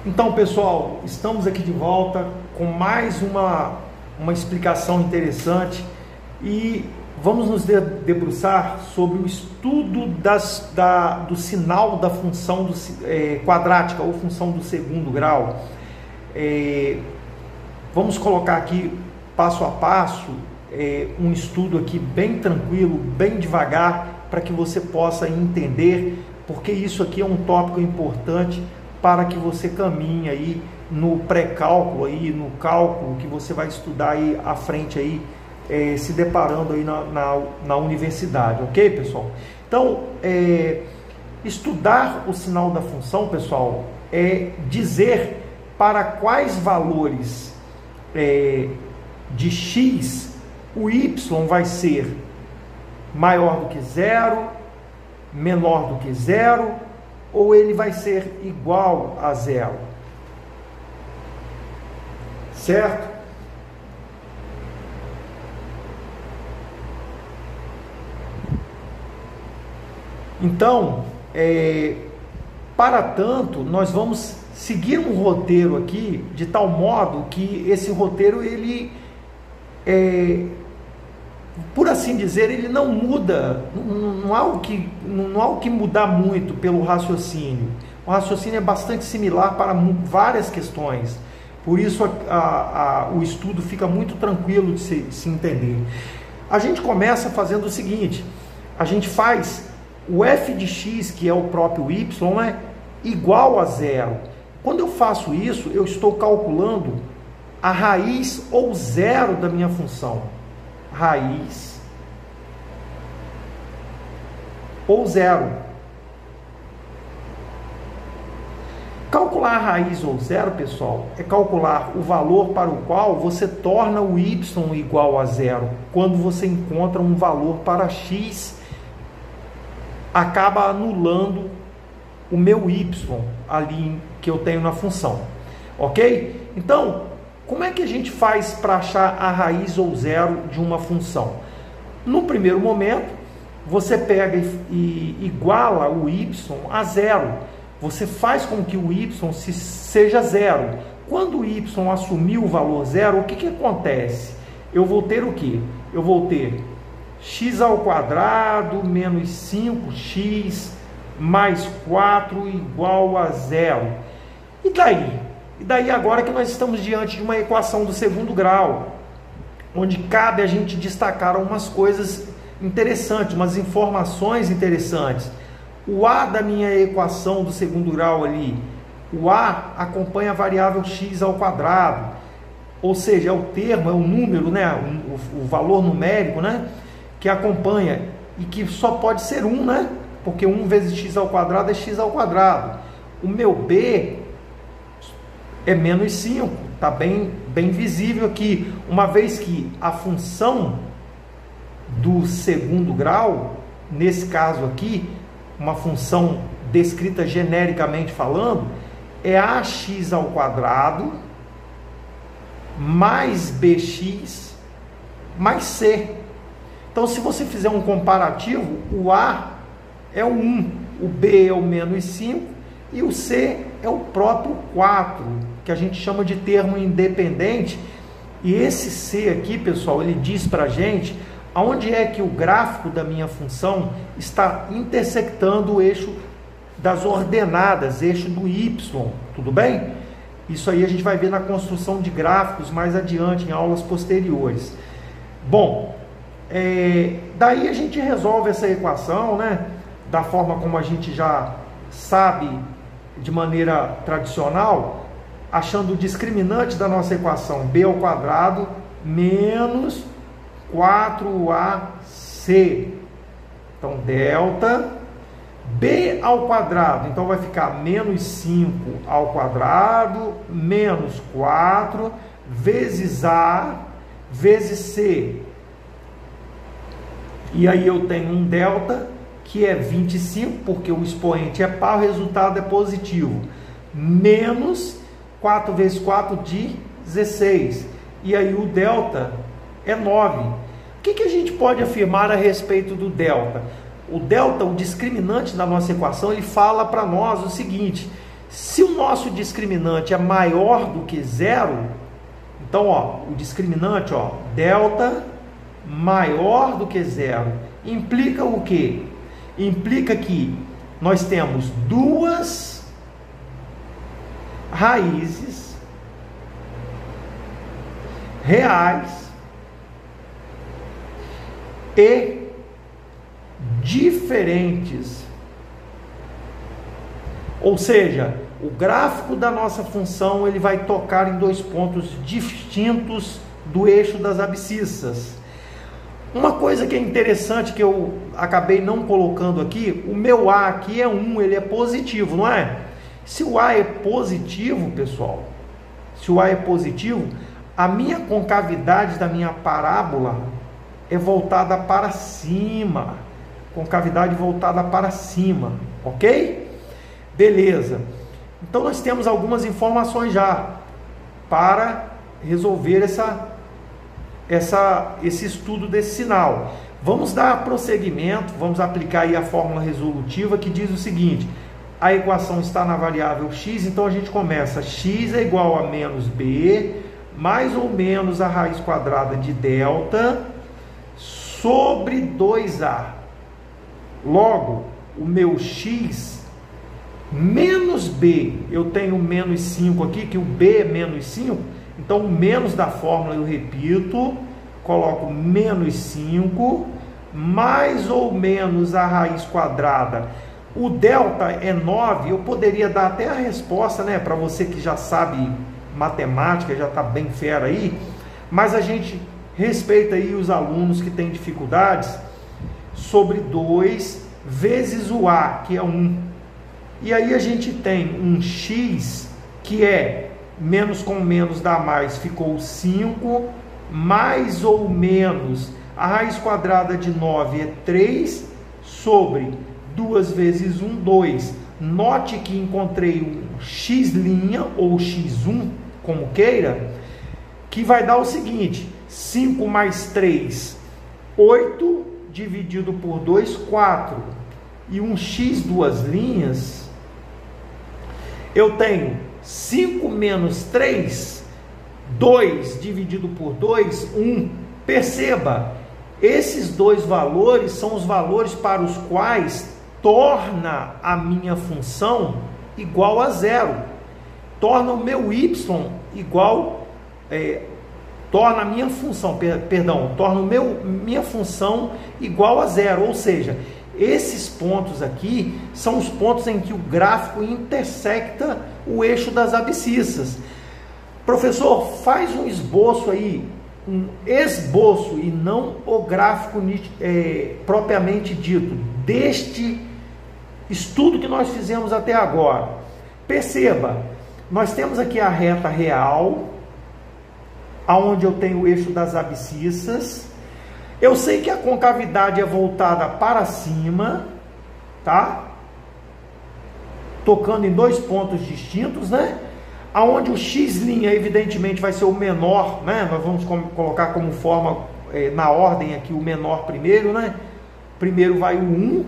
Então, pessoal, estamos aqui de volta com mais uma explicação interessante e vamos nos debruçar sobre o estudo do sinal da função quadrática ou função do segundo grau. Vamos colocar aqui passo a passo um estudo aqui bem tranquilo, bem devagar, para que você possa entender, porque isso aqui é um tópico importante para que você caminhe aí no pré-cálculo, aí no cálculo que você vai estudar aí à frente aí, se deparando aí na universidade, ok, pessoal? Então, estudar o sinal da função, pessoal, é dizer para quais valores de x o y vai ser maior do que zero, menor do que zero, ou ele vai ser igual a zero, certo? Então, para tanto, nós vamos seguir um roteiro aqui, de tal modo que esse roteiro, ele, por assim dizer, ele não muda, não há o que mudar muito pelo raciocínio. O raciocínio é bastante similar para várias questões, por isso o estudo fica muito tranquilo de se entender. A gente começa fazendo o seguinte: a gente faz o f de x, que é o próprio y, igual a zero. Quando eu faço isso, eu estou calculando a raiz ou zero da minha função. Raiz ou zero. Calcular a raiz ou zero, pessoal, é calcular o valor para o qual você torna o y igual a zero. Quando você encontra um valor para x, acaba anulando o meu y ali que eu tenho na função, ok? Então, como é que a gente faz para achar a raiz ou zero de uma função? No primeiro momento, você pega e iguala o y a zero. Você faz com que o y seja zero. Quando o y assumir o valor zero, o que acontece? Eu vou ter o quê? Eu vou ter x ao quadrado menos 5x mais 4 igual a zero. E daí? E daí agora que nós estamos diante de uma equação do segundo grau, onde cabe a gente destacar umas coisas interessantes, umas informações interessantes. O a da minha equação do segundo grau ali, o a acompanha a variável x ao quadrado, ou seja, é o termo, é o número, né? O valor numérico, né? Que acompanha e que só pode ser 1, né? Porque 1 vezes x ao quadrado é x ao quadrado. O meu b é menos 5, está bem visível aqui, uma vez que a função do segundo grau, nesse caso aqui, uma função descrita genericamente falando, é ax ao quadrado mais bx mais c. Então, se você fizer um comparativo, o a é o 1, o b é o menos 5 e o c é o próprio 4, que a gente chama de termo independente. E esse c aqui, pessoal, ele diz para a gente aonde é que o gráfico da minha função está intersectando o eixo das ordenadas, eixo do y, tudo bem? Isso aí a gente vai ver na construção de gráficos mais adiante, em aulas posteriores. Bom, daí a gente resolve essa equação, né, da forma como a gente já sabe de maneira tradicional, achando o discriminante da nossa equação, b ao quadrado menos 4ac. Então, delta b ao quadrado, então vai ficar menos 5 ao quadrado menos 4 vezes a vezes c. E aí eu tenho um delta que é 25, porque o expoente é par, o resultado é positivo, menos 4 vezes 4 de 16. E aí o delta é 9. O que a gente pode afirmar a respeito do delta? O delta, o discriminante da nossa equação, ele fala para nós o seguinte: Se o nosso discriminante é maior do que zero, então, ó, o discriminante, ó, delta maior do que zero, implica o quê? Implica que nós temos duas raízes reais e diferentes. Ou seja, o gráfico da nossa função ele vai tocar em dois pontos distintos do eixo das abscissas. Uma coisa que é interessante que eu acabei não colocando aqui, o meu A aqui é 1, ele é positivo, não é? Se o A é positivo, pessoal, se o A é positivo, a minha concavidade da minha parábola é voltada para cima, concavidade voltada para cima, ok? Beleza. Então nós temos algumas informações já para resolver esse estudo desse sinal. Vamos dar prosseguimento, vamos aplicar aí a fórmula resolutiva que diz o seguinte: a equação está na variável x, então a gente começa, x é igual a menos b, mais ou menos a raiz quadrada de delta, sobre 2a. Logo, o meu x menos b, eu tenho menos 5 aqui, que o b é menos 5, então o menos da fórmula eu repito, coloco menos 5, mais ou menos a raiz quadrada. O delta é 9, eu poderia dar até a resposta, né, para você que já sabe matemática, já está bem fera aí, mas a gente respeita aí os alunos que têm dificuldades, sobre 2 vezes o a, que é 1. E aí a gente tem um x, que é menos com menos dá mais, ficou 5, mais ou menos, a raiz quadrada de 9 é 3, sobre 2 vezes 1, 2. Note que encontrei um x' ou x1, como queira, que vai dar o seguinte: 5 mais 3, 8, dividido por 2, 4. E um x duas linhas, eu tenho 5 menos 3, 2 dividido por 2, 1. Perceba, esses dois valores são os valores para os quais torna a minha função igual a zero. Torna o meu y igual, torna a minha função, torna minha função igual a zero. Ou seja, esses pontos aqui são os pontos em que o gráfico intersecta o eixo das abscissas. Professor, faz um esboço aí, um esboço e não o gráfico propriamente dito, deste estudo que nós fizemos até agora. Perceba, nós temos aqui a reta real, aonde eu tenho o eixo das abscissas. Eu sei que a concavidade é voltada para cima, tá? Tocando em dois pontos distintos, né? Aonde o x' evidentemente vai ser o menor, né? Nós vamos colocar como forma, na ordem aqui, o menor primeiro, né? Primeiro vai o 1,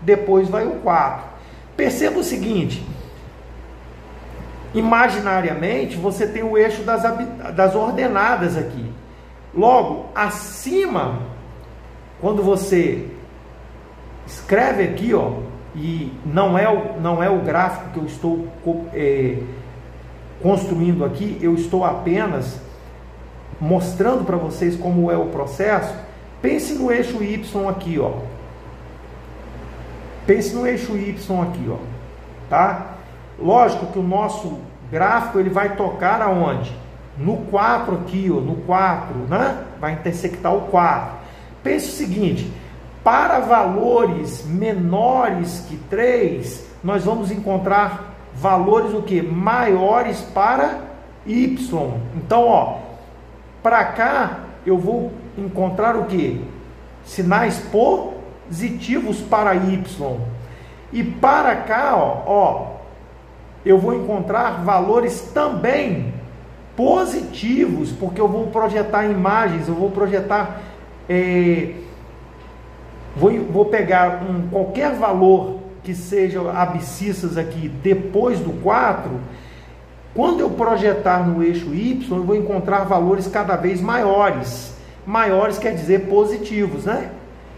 depois vai o 4. Perceba o seguinte: imaginariamente você tem o eixo das ordenadas aqui. Logo, acima, quando você escreve aqui, ó, e não é o gráfico que eu estou construindo aqui, eu estou apenas mostrando para vocês como é o processo. Pense no eixo Y aqui, ó. Pense no eixo Y aqui, ó, tá? Lógico que o nosso gráfico ele vai tocar aonde? No 4 aqui, ó, no 4, né? Vai intersectar o 4. Pense o seguinte: para valores menores que 3, nós vamos encontrar valores o que? Maiores para y. Então, ó, para cá eu vou encontrar o que? Sinais positivos para y. E para cá, ó, eu vou encontrar valores também positivos, porque eu vou projetar imagens, eu vou projetar, vou pegar qualquer valor que sejam abscissas aqui depois do 4, quando eu projetar no eixo Y, eu vou encontrar valores cada vez maiores. Maiores quer dizer positivos, né?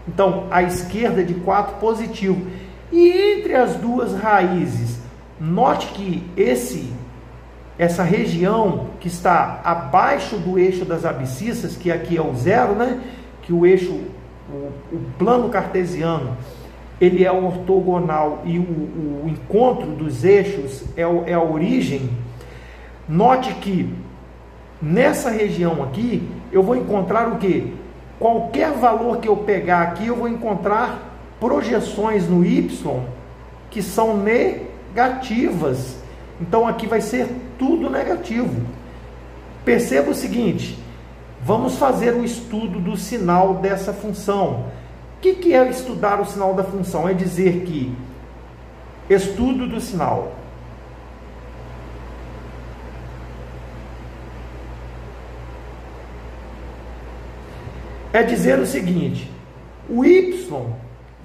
Então, a esquerda de 4 positivo. E entre as duas raízes, note que essa região que está abaixo do eixo das abscissas, que aqui é o 0, né? Que o eixo, o plano cartesiano, ele é ortogonal e o encontro dos eixos é a origem. Note que nessa região aqui, eu vou encontrar o quê? Qualquer valor que eu pegar aqui, eu vou encontrar projeções no Y que são negativas. Então aqui vai ser tudo negativo. Perceba o seguinte, vamos fazer o estudo do sinal dessa função. O que é estudar o sinal da função? É dizer que estudo do sinal é dizer o seguinte: o y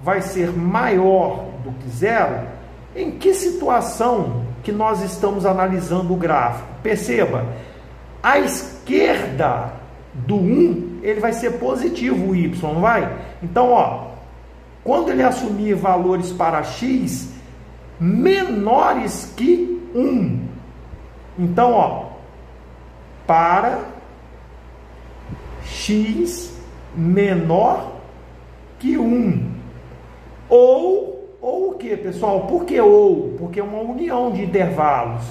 vai ser maior do que 0 em que situação que nós estamos analisando o gráfico? Perceba, à esquerda do 1, ele vai ser positivo, o y, não vai? Então, ó, quando ele assumir valores para x menores que 1, então, ó, para x menor que 1, ou o que, pessoal? Por que ou? Porque é uma união de intervalos.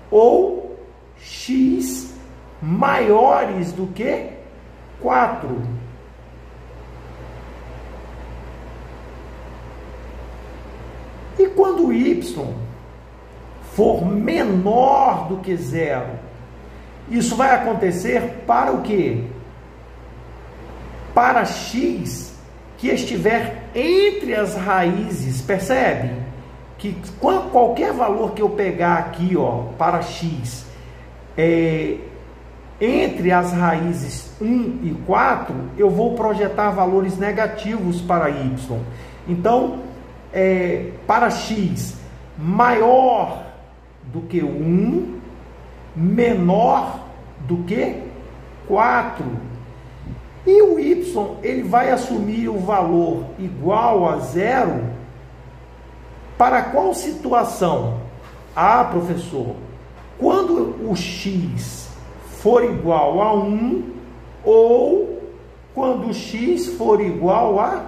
Ou x maiores do que 4. E quando o y for menor do que 0, isso vai acontecer para o quê? Para x que estiver entre as raízes, percebe? Que qualquer valor que eu pegar aqui, ó, para x, entre as raízes 1 e 4, eu vou projetar valores negativos para y. Então, para x maior do que 1, menor do que 4. E o y, ele vai assumir o valor igual a 0 para qual situação? Ah, professor, quando o x for igual a 1 ou quando o x for igual a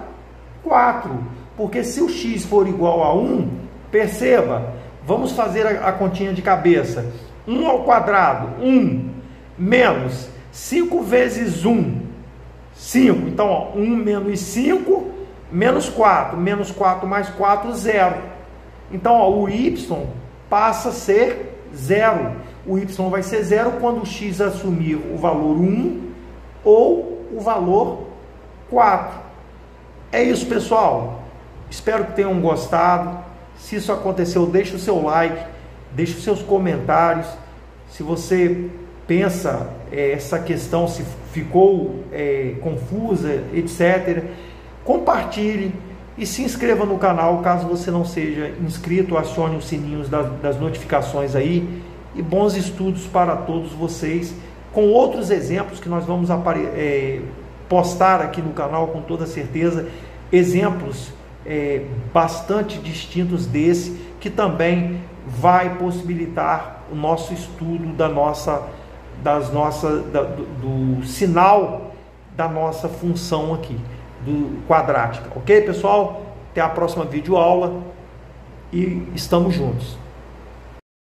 4. Porque se o x for igual a 1, perceba, vamos fazer a continha de cabeça. 1 ao quadrado, 1, menos 5 vezes 1, 5. Então, ó, 1 menos 5, menos 4. Menos 4 mais 4, 0. Então, ó, o y passa a ser 0. O y vai ser 0 quando o x assumir o valor 1 ou o valor 4. É isso, pessoal. Espero que tenham gostado. Se isso aconteceu, deixe o seu like, deixe os seus comentários. Se você pensa essa questão, se ficou confusa, etc., compartilhe e se inscreva no canal caso você não seja inscrito. Acione os sininhos das notificações aí. E bons estudos para todos vocês, com outros exemplos que nós vamos postar aqui no canal com toda certeza, exemplos bastante distintos desse, que também vai possibilitar o nosso estudo do sinal da nossa função aqui, do quadrática. Ok, pessoal? Até a próxima videoaula e estamos juntos.